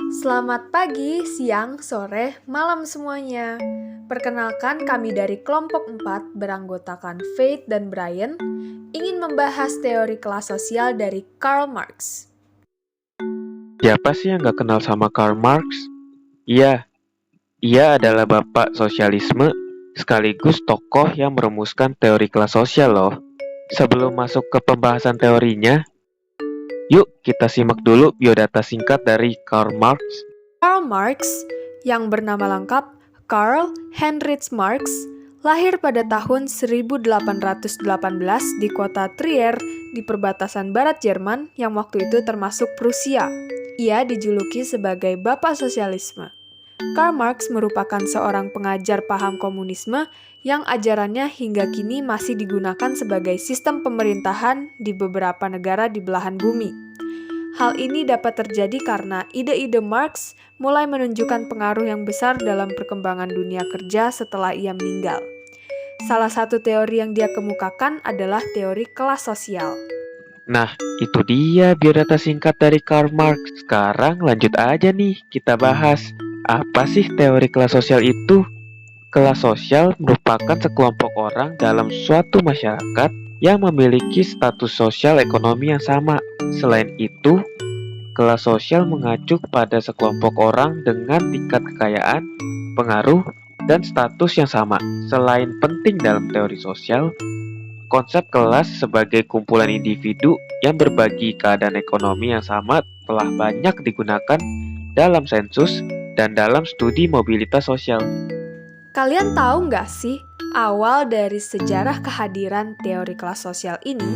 Selamat pagi, siang, sore, malam semuanya. Perkenalkan kami dari kelompok 4 beranggotakan Faith dan Brian ingin membahas teori kelas sosial dari Karl Marx. Siapa sih yang gak kenal sama Karl Marx? Iya, ia adalah bapak sosialisme sekaligus tokoh yang merumuskan teori kelas sosial loh. Sebelum masuk ke pembahasan teorinya, yuk kita simak dulu biodata singkat dari Karl Marx. Karl Marx, yang bernama lengkap Karl Heinrich Marx, lahir pada tahun 1818 di kota Trier di perbatasan barat Jerman yang waktu itu termasuk Prusia. Ia dijuluki sebagai Bapak Sosialisme. Karl Marx merupakan seorang pengajar paham komunisme yang ajarannya hingga kini masih digunakan sebagai sistem pemerintahan di beberapa negara di belahan bumi. Hal ini dapat terjadi karena ide-ide Marx mulai menunjukkan pengaruh yang besar dalam perkembangan dunia kerja setelah ia meninggal. Salah satu teori yang dia kemukakan adalah teori kelas sosial. Nah, itu dia biodata singkat dari Karl Marx. Sekarang lanjut aja nih, kita bahas. Apa sih teori kelas sosial itu? Kelas sosial merupakan sekelompok orang dalam suatu masyarakat yang memiliki status sosial ekonomi yang sama. Selain itu, kelas sosial mengacu pada sekelompok orang dengan tingkat kekayaan, pengaruh, dan status yang sama. Selain penting dalam teori sosial, konsep kelas sebagai kumpulan individu yang berbagi keadaan ekonomi yang sama telah banyak digunakan dalam sensus dan dalam studi mobilitas sosial. Kalian tahu nggak sih awal dari sejarah kehadiran teori kelas sosial ini?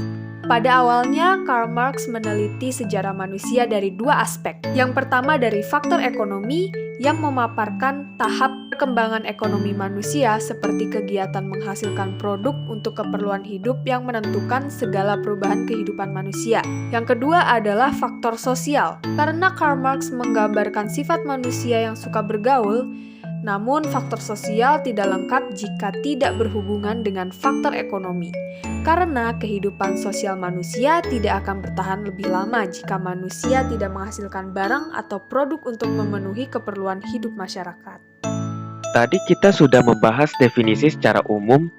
Pada awalnya, Karl Marx meneliti sejarah manusia dari dua aspek. Yang pertama dari faktor ekonomi yang memaparkan tahap perkembangan ekonomi manusia seperti kegiatan menghasilkan produk untuk keperluan hidup yang menentukan segala perubahan kehidupan manusia. Yang kedua adalah faktor sosial. Karena Karl Marx menggambarkan sifat manusia yang suka bergaul, namun faktor sosial tidak lengkap jika tidak berhubungan dengan faktor ekonomi. Karena kehidupan sosial manusia tidak akan bertahan lebih lama jika manusia tidak menghasilkan barang atau produk untuk memenuhi keperluan hidup masyarakat. Tadi kita sudah membahas definisi secara umum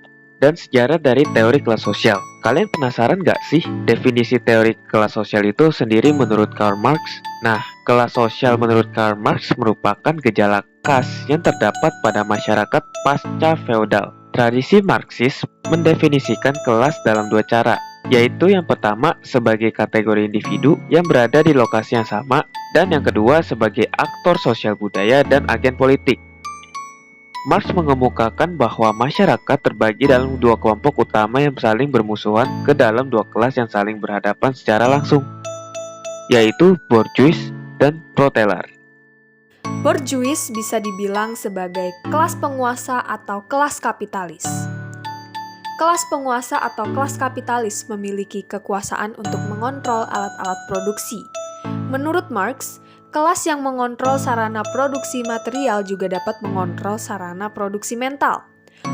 dan sejarah dari teori kelas sosial. Kalian penasaran nggak sih definisi teori kelas sosial itu sendiri menurut Karl Marx? Nah, kelas sosial menurut Karl Marx merupakan gejala khas yang terdapat pada masyarakat pasca feodal. Tradisi Marxis mendefinisikan kelas dalam dua cara, yaitu yang pertama sebagai kategori individu yang berada di lokasi yang sama, dan yang kedua sebagai aktor sosial budaya dan agen politik. Marx mengemukakan bahwa masyarakat terbagi dalam dua kelompok utama yang saling bermusuhan ke dalam dua kelas yang saling berhadapan secara langsung, yaitu bourgeois dan proletariat. Bourgeois bisa dibilang sebagai kelas penguasa atau kelas kapitalis. Kelas penguasa atau kelas kapitalis memiliki kekuasaan untuk mengontrol alat-alat produksi. Menurut Marx, kelas yang mengontrol sarana produksi material juga dapat mengontrol sarana produksi mental.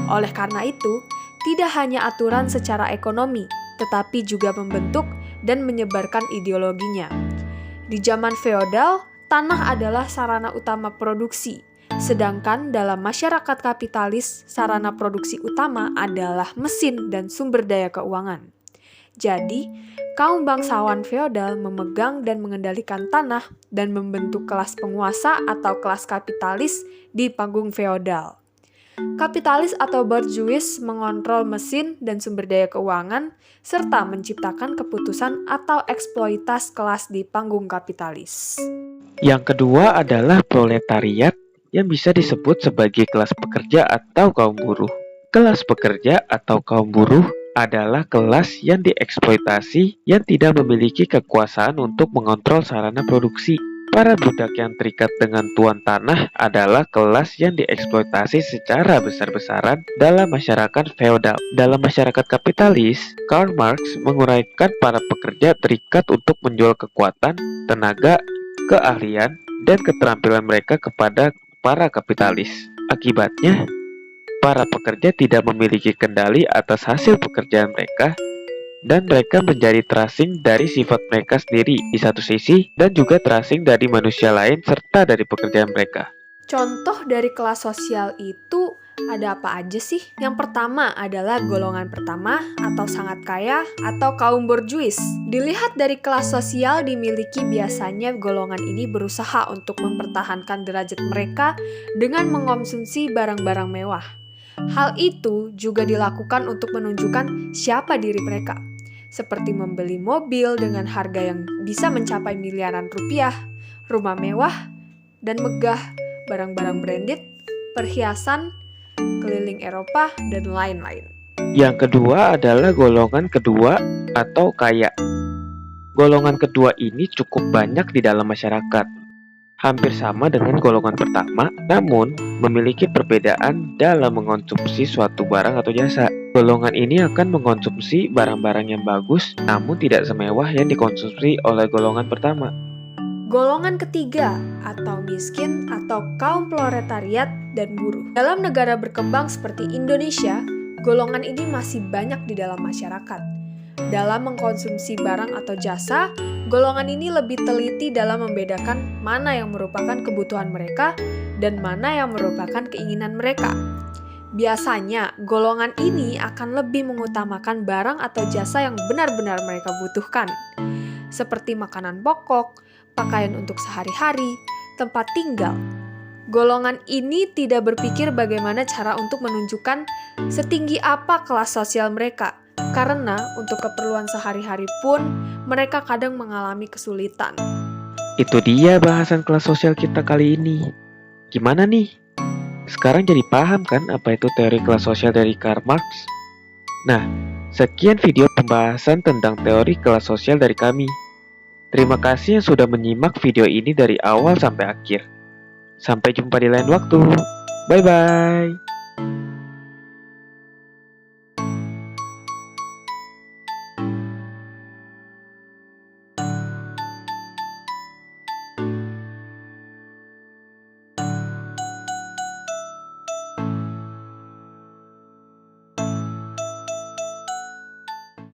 Oleh karena itu, tidak hanya aturan secara ekonomi, tetapi juga membentuk dan menyebarkan ideologinya. Di zaman feodal, tanah adalah sarana utama produksi, sedangkan dalam masyarakat kapitalis, sarana produksi utama adalah mesin dan sumber daya keuangan. Jadi, kaum bangsawan feodal memegang dan mengendalikan tanah dan membentuk kelas penguasa atau kelas kapitalis di panggung feodal. Kapitalis atau bourgeois mengontrol mesin dan sumber daya keuangan serta menciptakan keputusan atau eksploitas kelas di panggung kapitalis. Yang kedua adalah proletariat yang bisa disebut sebagai kelas pekerja atau kaum buruh. Kelas pekerja atau kaum buruh adalah kelas yang dieksploitasi yang tidak memiliki kekuasaan untuk mengontrol sarana produksi. Para budak yang terikat dengan tuan tanah adalah kelas yang dieksploitasi secara besar-besaran dalam masyarakat feodal. Dalam masyarakat kapitalis, Karl Marx menguraikan para pekerja terikat untuk menjual kekuatan, tenaga, keahlian, dan keterampilan mereka kepada para kapitalis. Akibatnya, para pekerja tidak memiliki kendali atas hasil pekerjaan mereka dan mereka menjadi terasing dari sifat mereka sendiri di satu sisi dan juga terasing dari manusia lain serta dari pekerjaan mereka. Contoh dari kelas sosial itu ada apa aja sih? Yang pertama adalah golongan pertama atau sangat kaya atau kaum borjuis. Dilihat dari kelas sosial dimiliki, biasanya golongan ini berusaha untuk mempertahankan derajat mereka dengan mengonsumsi barang-barang mewah. Hal itu juga dilakukan untuk menunjukkan siapa diri mereka, seperti membeli mobil dengan harga yang bisa mencapai miliaran rupiah, rumah mewah dan megah, barang-barang branded, perhiasan, keliling Eropa, dan lain-lain. Yang kedua adalah golongan kedua atau kaya. Golongan kedua ini cukup banyak di dalam masyarakat. Hampir sama dengan golongan pertama, namun memiliki perbedaan dalam mengonsumsi suatu barang atau jasa. Golongan ini akan mengonsumsi barang-barang yang bagus, namun tidak semewah yang dikonsumsi oleh golongan pertama. Golongan ketiga atau miskin atau kaum proletariat dan buruh. Dalam negara berkembang seperti Indonesia, golongan ini masih banyak di dalam masyarakat. Dalam mengkonsumsi barang atau jasa, golongan ini lebih teliti dalam membedakan mana yang merupakan kebutuhan mereka dan mana yang merupakan keinginan mereka. Biasanya, golongan ini akan lebih mengutamakan barang atau jasa yang benar-benar mereka butuhkan, seperti makanan pokok, pakaian untuk sehari-hari, tempat tinggal. Golongan ini tidak berpikir bagaimana cara untuk menunjukkan setinggi apa kelas sosial mereka, karena untuk keperluan sehari-hari pun mereka kadang mengalami kesulitan. Itu dia bahasan kelas sosial kita kali ini. Gimana nih? Sekarang jadi paham kan apa itu teori kelas sosial dari Karl Marx? Nah, sekian video pembahasan tentang teori kelas sosial dari kami. Terima kasih yang sudah menyimak video ini dari awal sampai akhir. Sampai jumpa di lain waktu. Bye-bye.